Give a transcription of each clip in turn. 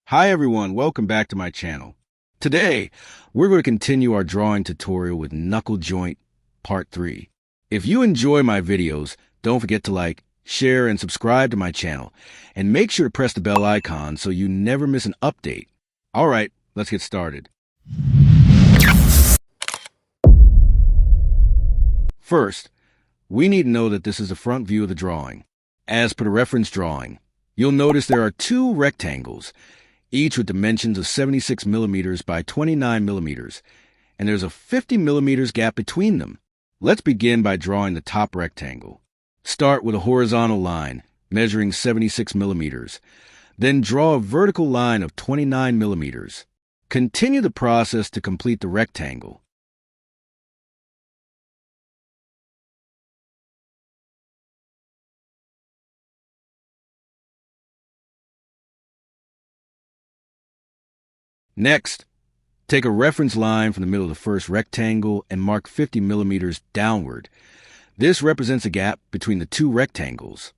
Hi everyone, welcome back to my channel. Today, we're going to continue our drawing tutorial with Knuckle Joint Part 3. If you enjoy my videos, don't forget to like, share, and subscribe to my channel. And make sure to press the bell icon so you never miss an update. Alright, let's get started. First, we need to know that this is the front view of the drawing. As per the reference drawing, you'll notice there are two rectangles, each with dimensions of 76 millimeters by 29 millimeters, and there's a 50 millimeters gap between them. Let's begin by drawing the top rectangle. Start with a horizontal line, measuring 76 millimeters. Then draw a vertical line of 29 millimeters. Continue the process to complete the rectangle. Next, take a reference line from the middle of the first rectangle and mark 50 millimeters downward. This represents a gap between the two rectangles.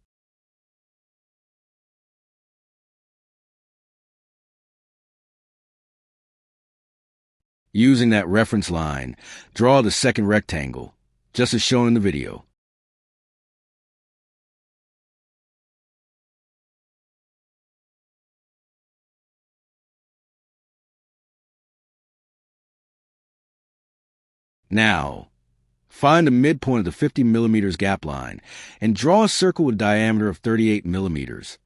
Using that reference line, draw the second rectangle, just as shown in the video. Now, find the midpoint of the 50 millimeters gap line and draw a circle with a diameter of 38 millimeters.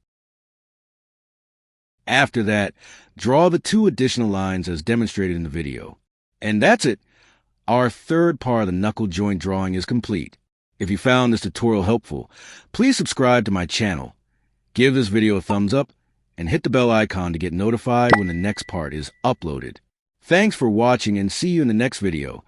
After that, draw the two additional lines as demonstrated in the video. And that's it. Our third part of the knuckle joint drawing is complete. If you found this tutorial helpful, please subscribe to my channel, give this video a thumbs up, and hit the bell icon to get notified when the next part is uploaded. Thanks for watching and see you in the next video.